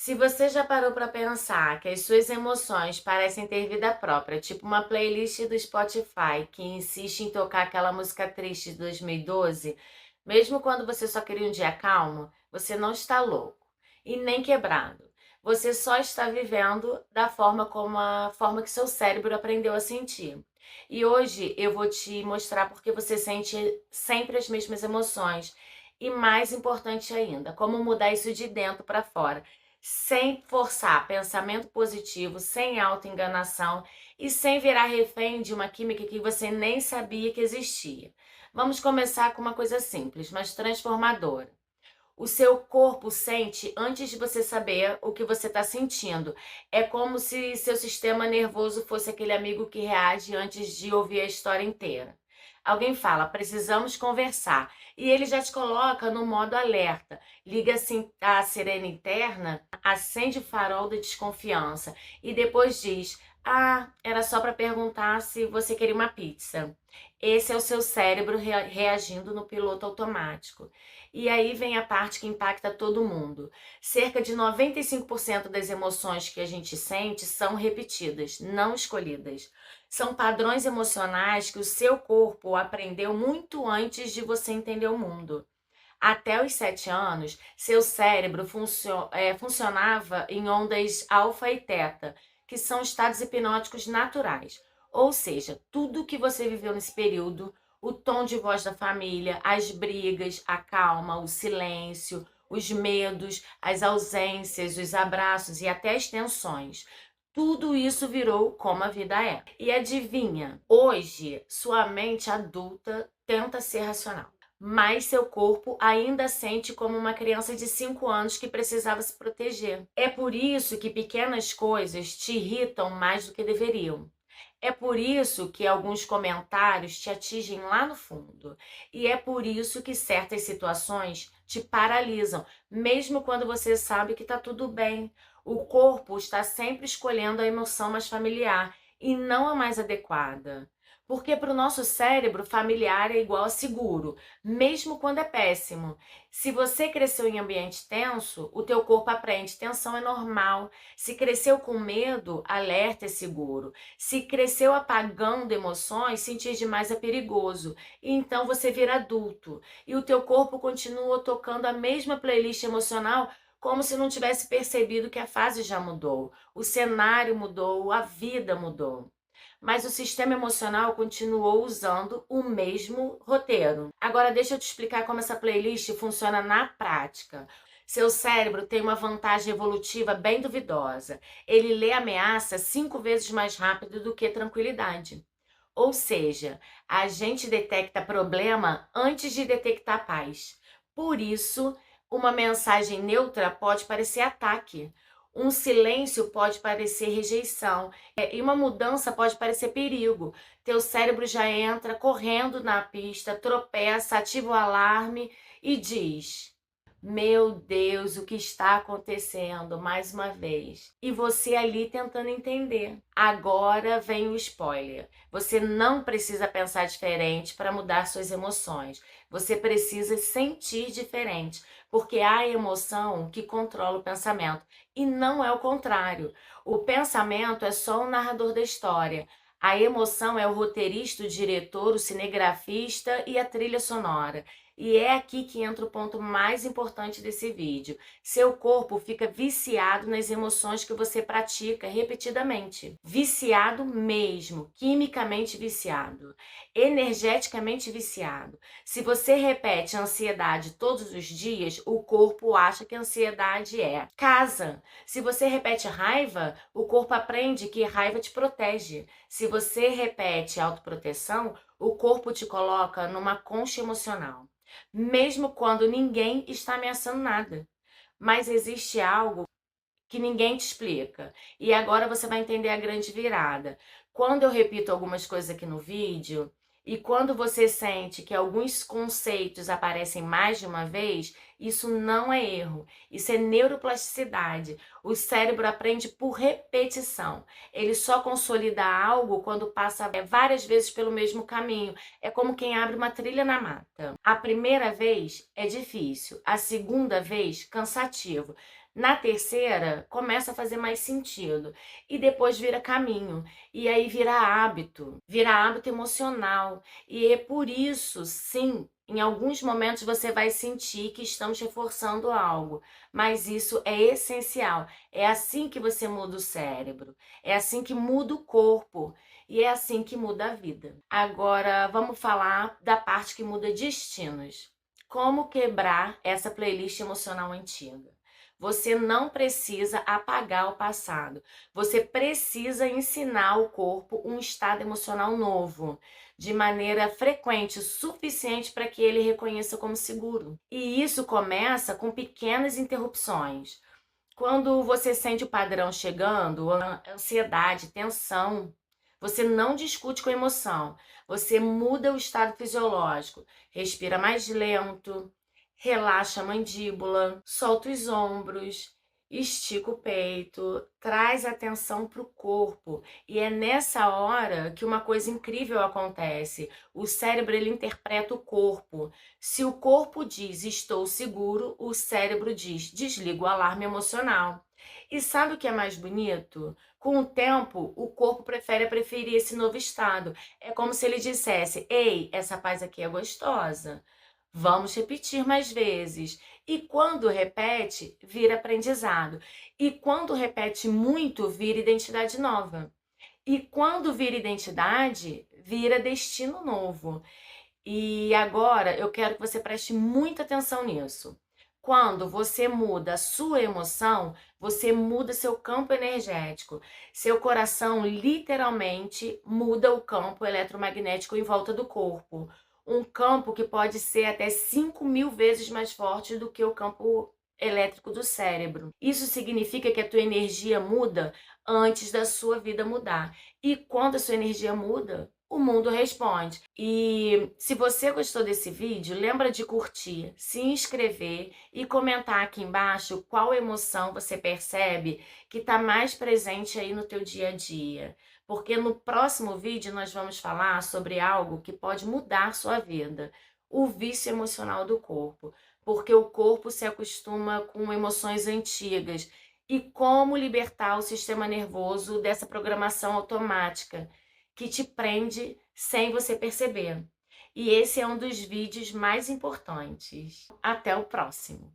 Se você já parou para pensar que as suas emoções parecem ter vida própria, tipo uma playlist do Spotify que insiste em tocar aquela música triste de 2012, mesmo quando você só queria um dia calmo, você não está louco e nem quebrado. Você só está vivendo da forma como a forma que seu cérebro aprendeu a sentir. E hoje eu vou te mostrar porque você sente sempre as mesmas emoções. E mais importante ainda, como mudar isso de dentro para fora sem forçar pensamento positivo, sem autoenganação e sem virar refém de uma química que você nem sabia que existia. Vamos começar com uma coisa simples, mas transformadora. O seu corpo sente antes de você saber o que você está sentindo. É como se seu sistema nervoso fosse aquele amigo que reage antes de ouvir a história inteira. Alguém fala, precisamos conversar. E ele já te coloca no modo alerta. Liga assim a sirene interna, acende o farol da desconfiança e depois diz: Ah, era só para perguntar se você queria uma pizza. Esse é o seu cérebro reagindo no piloto automático. E aí vem a parte que impacta todo mundo. Cerca de 95% das emoções que a gente sente são repetidas, não escolhidas. São padrões emocionais que o seu corpo aprendeu muito antes de você entender o mundo. Até os 7 anos, seu cérebro funcionava em ondas alfa e teta, que são estados hipnóticos naturais. Ou seja, tudo que você viveu nesse período, o tom de voz da família, as brigas, a calma, o silêncio, os medos, as ausências, os abraços e até as tensões. Tudo isso virou como a vida é. E adivinha, hoje sua mente adulta tenta ser racional, mas seu corpo ainda sente como uma criança de 5 anos que precisava se proteger. É por isso que pequenas coisas te irritam mais do que deveriam. É por isso que alguns comentários te atingem lá no fundo. E é por isso que certas situações te paralisam, mesmo quando você sabe que está tudo bem. O corpo está sempre escolhendo a emoção mais familiar e não a mais adequada. Porque para o nosso cérebro, familiar é igual a seguro, mesmo quando é péssimo. Se você cresceu em ambiente tenso, o teu corpo aprende, tensão é normal. Se cresceu com medo, alerta é seguro. Se cresceu apagando emoções, sentir demais é perigoso. E então você vira adulto. E o teu corpo continua tocando a mesma playlist emocional como se não tivesse percebido que a fase já mudou. O cenário mudou, a vida mudou. Mas o sistema emocional continuou usando o mesmo roteiro. Agora deixa eu te explicar como essa playlist funciona na prática. Seu cérebro tem uma vantagem evolutiva bem duvidosa. Ele lê ameaça 5 vezes mais rápido do que tranquilidade. Ou seja, a gente detecta problema antes de detectar paz. Por isso, uma mensagem neutra pode parecer ataque. Um silêncio pode parecer rejeição. E uma mudança pode parecer perigo. Teu cérebro já entra correndo na pista, tropeça, ativa o alarme e diz: Meu Deus, o que está acontecendo mais uma vez? E você ali tentando entender. Agora vem o spoiler. Você não precisa pensar diferente para mudar suas emoções. Você precisa sentir diferente, porque há a emoção que controla o pensamento e não é o contrário. O pensamento é só o narrador da história. A emoção é o roteirista, o diretor, o cinegrafista e a trilha sonora. E é aqui que entra o ponto mais importante desse vídeo. Seu corpo fica viciado nas emoções que você pratica repetidamente. Viciado mesmo, quimicamente viciado, energeticamente viciado. Se você repete ansiedade todos os dias, o corpo acha que ansiedade é casa. Se você repete raiva, o corpo aprende que raiva te protege. Se você repete autoproteção, o corpo te coloca numa concha emocional, mesmo quando ninguém está ameaçando nada. Mas existe algo que ninguém te explica. E agora você vai entender a grande virada. Quando eu repito algumas coisas aqui no vídeo, e quando você sente que alguns conceitos aparecem mais de uma vez, isso não é erro, isso é neuroplasticidade. O cérebro aprende por repetição. Ele só consolida algo quando passa várias vezes pelo mesmo caminho. É como quem abre uma trilha na mata. A primeira vez é difícil, a segunda vez cansativo. Na terceira, começa a fazer mais sentido. E depois vira caminho. E aí vira hábito emocional. E é por isso, sim, em alguns momentos você vai sentir que estamos reforçando algo, mas isso é essencial. É assim que você muda o cérebro, é assim que muda o corpo e é assim que muda a vida. Agora, vamos falar da parte que muda destinos. Como quebrar essa playlist emocional antiga? Você não precisa apagar o passado. Você precisa ensinar o corpo um estado emocional novo, de maneira frequente, o suficiente para que ele reconheça como seguro. E isso começa com pequenas interrupções. Quando você sente o padrão chegando, ansiedade, tensão, você não discute com a emoção, você muda o estado fisiológico, respira mais lento, relaxa a mandíbula, solta os ombros, estica o peito, traz atenção para o corpo. E é nessa hora que uma coisa incrível acontece. O cérebro ele interpreta o corpo. Se o corpo diz estou seguro, o cérebro diz desliga o alarme emocional. E sabe o que é mais bonito? Com o tempo, o corpo preferir esse novo estado. É como se ele dissesse: ei, essa paz aqui é gostosa. Vamos repetir mais vezes. E quando repete, vira aprendizado. E quando repete muito, vira identidade nova. E quando vira identidade, vira destino novo. E agora eu quero que você preste muita atenção nisso. Quando você muda a sua emoção, você muda seu campo energético. Seu coração literalmente muda o campo eletromagnético em volta do corpo. Um campo que pode ser até 5.000 vezes mais forte do que o campo elétrico do cérebro. Isso significa que a tua energia muda antes da sua vida mudar. E quando a sua energia muda, o mundo responde. E se você gostou desse vídeo, lembra de curtir, se inscrever e comentar aqui embaixo qual emoção você percebe que está mais presente aí no teu dia a dia. Porque no próximo vídeo nós vamos falar sobre algo que pode mudar sua vida, o vício emocional do corpo. Porque o corpo se acostuma com emoções antigas e como libertar o sistema nervoso dessa programação automática que te prende sem você perceber. E esse é um dos vídeos mais importantes. Até o próximo!